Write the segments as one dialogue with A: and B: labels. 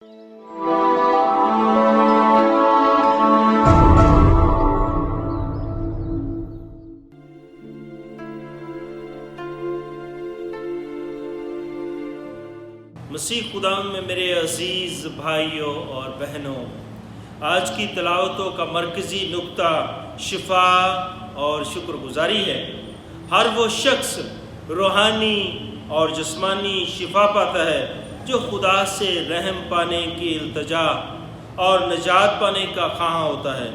A: مسیح خدا میں میرے عزیز بھائیوں اور بہنوں، آج کی تلاوتوں کا مرکزی نقطہ شفا اور شکر گزاری ہے۔ ہر وہ شخص روحانی اور جسمانی شفا پاتا ہے جو خدا سے رحم پانے کی التجا اور نجات پانے کا خواہاں ہوتا ہے،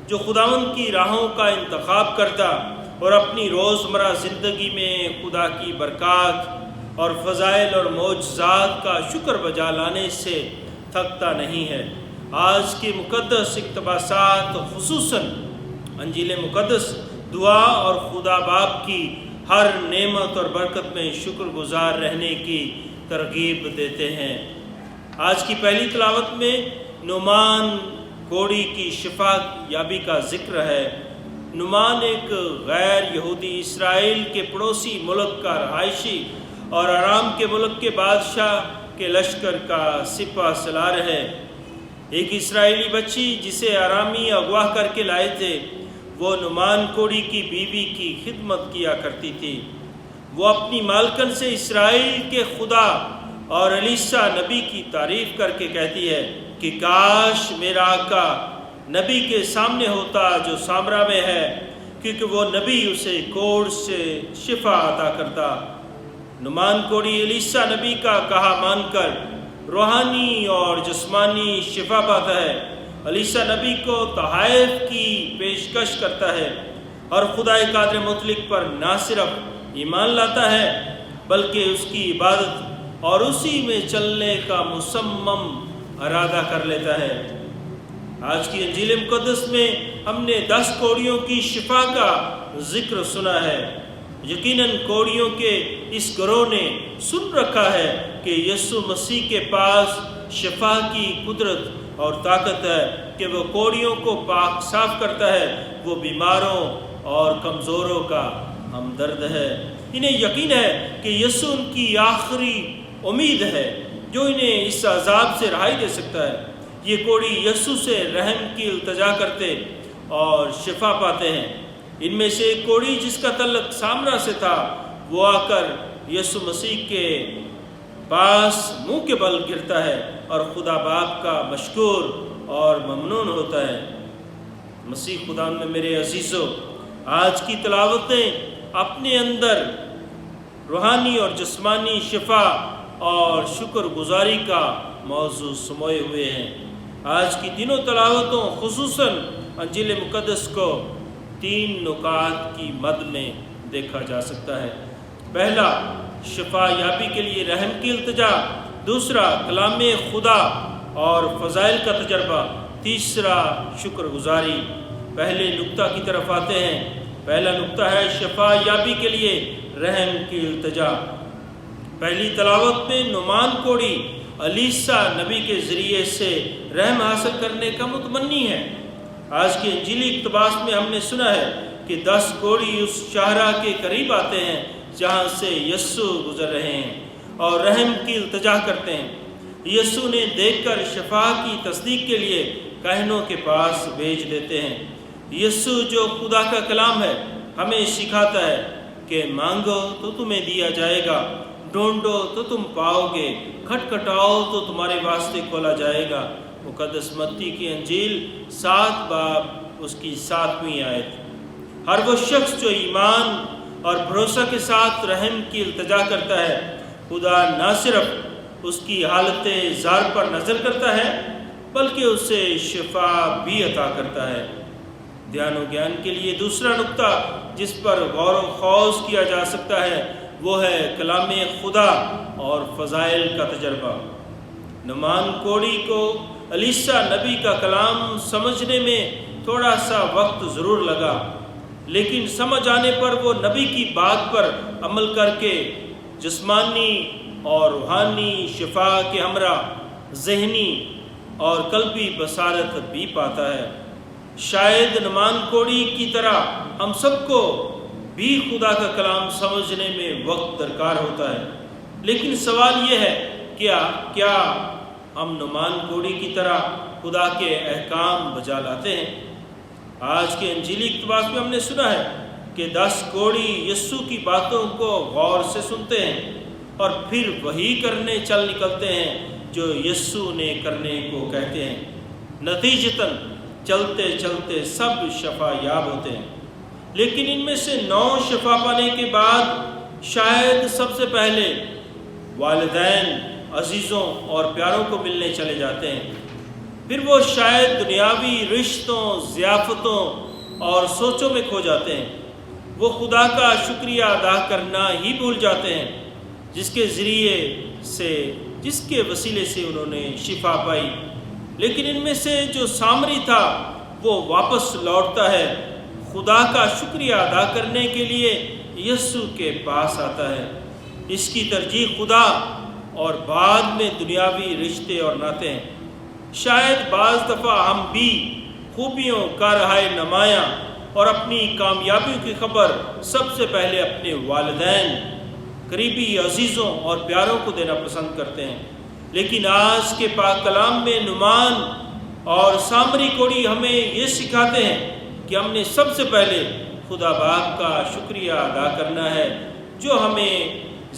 A: جو خداوند کی راہوں کا انتخاب کرتا اور اپنی روزمرہ زندگی میں خدا کی برکات اور فضائل اور معجزات کا شکر بجا لانے سے تھکتا نہیں ہے۔ آج کے مقدس اقتباسات خصوصاً انجیل مقدس دعا اور خدا باپ کی ہر نعمت اور برکت میں شکر گزار رہنے کی ترغیب دیتے ہیں۔ آج کی پہلی تلاوت میں نعمان کوڑی کی شفا یابی کا ذکر ہے۔ نعمان ایک غیر یہودی اسرائیل کے پڑوسی ملک کا رہائشی اور آرام کے ملک کے بادشاہ کے لشکر کا سپہ سالار ہے۔ ایک اسرائیلی بچی جسے آرامی اغوا کر کے لائے تھے، وہ نعمان کوڑی کی بیوی کی خدمت کیا کرتی تھی۔ وہ اپنی مالکن سے اسرائیل کے خدا اور الیشا نبی کی تعریف کر کے کہتی ہے کہ کاش میرا آقا نبی کے سامنے ہوتا جو سامرا میں ہے، کیونکہ وہ نبی اسے کوڑ سے شفا عطا کرتا۔ نعمان کوڑی الیشا نبی کا کہا مان کر روحانی اور جسمانی شفا پاتا ہے، الیشا نبی کو تحائف کی پیشکش کرتا ہے اور خدا قادر مطلق پر نہ صرف ایمان لاتا ہے بلکہ اس کی عبادت اور اسی میں چلنے کا مصمم ارادہ کر لیتا ہے۔ آج کی انجیل مقدس میں ہم نے 10 کوڑیوں کی شفا کا ذکر سنا ہے۔ یقیناً کوڑیوں کے اس گروہ نے سن رکھا ہے کہ یسوع مسیح کے پاس شفا کی قدرت اور طاقت ہے کہ وہ کوڑیوں کو پاک صاف کرتا ہے، وہ بیماروں اور کمزوروں کا ہمدرد ہے۔ انہیں یقین ہے کہ یسوع ان کی آخری امید ہے جو انہیں اس عذاب سے رہائی دے سکتا ہے۔ یہ کوڑی یسوع سے رحم کی التجا کرتے اور شفا پاتے ہیں۔ ان میں سے ایک کوڑی جس کا تعلق سامرا سے تھا، وہ آ کر یسوع مسیح کے پاس منہ کے بل گرتا ہے اور خدا باپ کا مشکور اور ممنون ہوتا ہے۔ مسیح خدا میں میرے عزیزو، آج کی تلاوتیں اپنے اندر روحانی اور جسمانی شفا اور شکر گزاری کا موضوع سموئے ہوئے ہیں۔ آج کی تینوں تلاوتوں خصوصاً انجیل مقدس کو 3 نکات کی مد میں دیکھا جا سکتا ہے۔ پہلا، شفا یابی کے لیے رحم کی التجا۔ دوسرا، کلام خدا اور فضائل کا تجربہ۔ تیسرا، شکر گزاری۔ پہلے نقطہ کی طرف آتے ہیں۔ پہلا نقطہ ہے شفا یابی کے لیے رحم کی التجا۔ پہلی تلاوت میں نعمان کوڑی الیشا نبی کے ذریعے سے رحم حاصل کرنے کا متمنی ہے۔ آج کے انجیلی اقتباس میں ہم نے سنا ہے کہ 10 کوڑی اس شاہراہ کے قریب آتے ہیں جہاں سے یسوع گزر رہے ہیں اور رحم کی التجا کرتے ہیں۔ یسوع نے دیکھ کر شفا کی تصدیق کے لیے کاہنوں کے پاس بھیج دیتے ہیں۔ یسوع جو خدا کا کلام ہے ہمیں سکھاتا ہے کہ مانگو تو تمہیں دیا جائے گا، ڈھونڈو تو تم پاؤ گے، کھٹکھٹاؤ تو تمہارے واسطے کھولا جائے گا۔ مقدس متی کی انجیل 7 باب اس کی 7ویں آیت۔ ہر وہ شخص جو ایمان اور بھروسہ کے ساتھ رحم کی التجا کرتا ہے، خدا نہ صرف اس کی حالت زار پر نظر کرتا ہے بلکہ اسے شفا بھی عطا کرتا ہے۔ دھیان و گیان کے لیے دوسرا نقطہ جس پر غور و خوض کیا جا سکتا ہے وہ ہے کلام خدا اور فضائل کا تجربہ۔ نعمان کوڑی کو الیشا نبی کا کلام سمجھنے میں تھوڑا سا وقت ضرور لگا، لیکن سمجھ آنے پر وہ نبی کی بات پر عمل کر کے جسمانی اور روحانی شفا کے ہمراہ ذہنی اور قلبی بصارت بھی پاتا ہے۔ شاید نعمان کوڑی کی طرح ہم سب کو بھی خدا کا کلام سمجھنے میں وقت درکار ہوتا ہے، لیکن سوال یہ ہے کیا ہم نعمان کوڑی کی طرح خدا کے احکام بجا لاتے ہیں۔ آج کے انجیلی اقتباس میں ہم نے سنا ہے کہ 10 کوڑی یسوع کی باتوں کو غور سے سنتے ہیں اور پھر وہی کرنے چل نکلتے ہیں جو یسوع نے کرنے کو کہتے ہیں۔ نتیجتاً چلتے چلتے سب شفا یاب ہوتے ہیں، لیکن ان میں سے 9 شفا پانے کے بعد شاید سب سے پہلے والدین، عزیزوں اور پیاروں کو ملنے چلے جاتے ہیں۔ پھر وہ شاید دنیاوی رشتوں، ضیافتوں اور سوچوں میں کھو جاتے ہیں۔ وہ خدا کا شکریہ ادا کرنا ہی بھول جاتے ہیں جس کے وسیلے سے انہوں نے شفا پائی۔ لیکن ان میں سے جو سامری تھا وہ واپس لوٹتا ہے، خدا کا شکریہ ادا کرنے کے لیے یسوع کے پاس آتا ہے۔ اس کی ترجیح خدا اور بعد میں دنیاوی رشتے اور ناطے ہیں۔ شاید بعض دفعہ ہم بھی خوبیوں کا رہائے نمایاں اور اپنی کامیابیوں کی خبر سب سے پہلے اپنے والدین، قریبی عزیزوں اور پیاروں کو دینا پسند کرتے ہیں۔ لیکن آج کے پاک کلام میں نعمان اور سامری کوڑی ہمیں یہ سکھاتے ہیں کہ ہم نے سب سے پہلے خدا باپ کا شکریہ ادا کرنا ہے جو ہمیں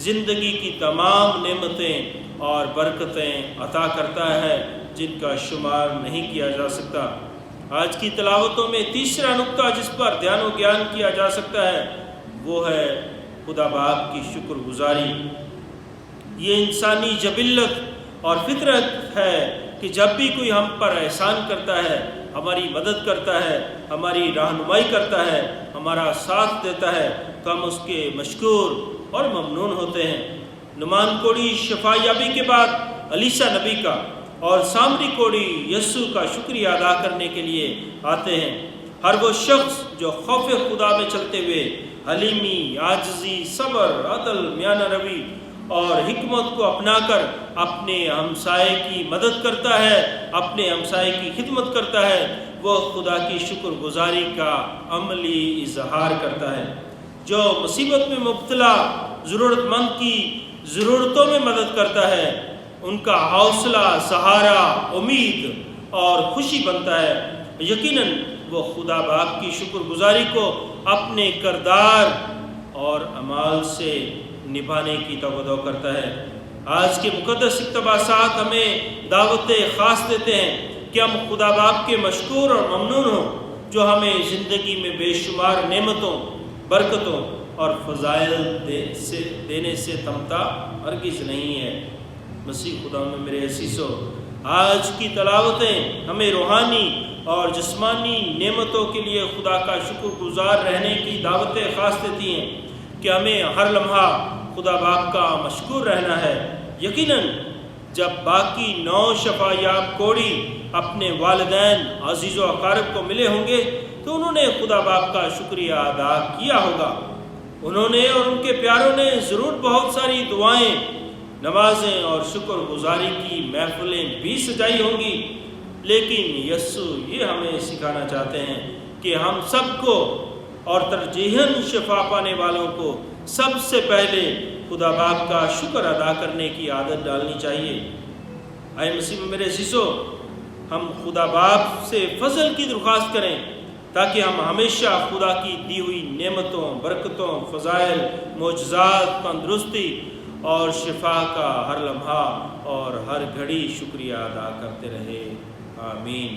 A: زندگی کی تمام نعمتیں اور برکتیں عطا کرتا ہے جن کا شمار نہیں کیا جا سکتا۔ آج کی تلاوتوں میں تیسرا نقطہ جس پر دھیان و گیان کیا جا سکتا ہے وہ ہے خدا باپ کی شکر گزاری۔ یہ انسانی جبلت اور فطرت ہے کہ جب بھی کوئی ہم پر احسان کرتا ہے، ہماری مدد کرتا ہے، ہماری رہنمائی کرتا ہے، ہمارا ساتھ دیتا ہے تو ہم اس کے مشکور اور ممنون ہوتے ہیں۔ نعمان کوڑی شفا یابی کے بعد الیشا نبی کا اور سامری کوڑی یسوع کا شکریہ ادا کرنے کے لیے آتے ہیں۔ ہر وہ شخص جو خوف خدا میں چلتے ہوئے حلیمی، عاجزی، صبر، عدل، میانہ روی اور حکمت کو اپنا کر اپنے ہمسائے کی مدد کرتا ہے، اپنے ہمسائے کی خدمت کرتا ہے، وہ خدا کی شکر گزاری کا عملی اظہار کرتا ہے۔ جو مصیبت میں مبتلا ضرورت مند کی ضرورتوں میں مدد کرتا ہے، ان کا حوصلہ، سہارا، امید اور خوشی بنتا ہے۔ یقیناً وہ خدا باپ کی شکر گزاری کو اپنے کردار اور اعمال سے نبھانے کی توقع کرتا ہے۔ آج کے مقدس اقتباسات ہمیں دعوت خاص دیتے ہیں کہ ہم خدا باپ کے مشکور اور ممنون ہوں جو ہمیں زندگی میں بے شمار نعمتوں، برکتوں اور فضائل دینے سے تھمتا ہرگز نہیں ہے۔ مسیح خدا میں میرے عزیزو، آج کی تلاوتیں ہمیں روحانی اور جسمانی نعمتوں کے لیے خدا کا شکر گزار رہنے کی دعوت خاص دیتی ہیں کہ ہمیں ہر لمحہ خدا باپ کا مشکور رہنا ہے۔ یقیناً جب باقی 9 شفا یاب کوڑی اپنے والدین، عزیز و اقارب کو ملے ہوں گے تو انہوں نے خدا باپ کا شکریہ ادا کیا ہوگا۔ انہوں نے اور ان کے پیاروں نے ضرور بہت ساری دعائیں، نمازیں اور شکر گزاری کی محفلیں بھی سجائی ہوں گی، لیکن یسوع یہ ہمیں سکھانا چاہتے ہیں کہ ہم سب کو اور ترجیحاً شفا پانے والوں کو سب سے پہلے خدا باپ کا شکر ادا کرنے کی عادت ڈالنی چاہیے۔ اے مسیح میں میرے عزیزو، ہم خدا باپ سے فضل کی درخواست کریں تاکہ ہم ہمیشہ خدا کی دی ہوئی نعمتوں، برکتوں، فضائل، معجزات، تندرستی اور شفا کا ہر لمحہ اور ہر گھڑی شکریہ ادا کرتے رہے۔ آمین۔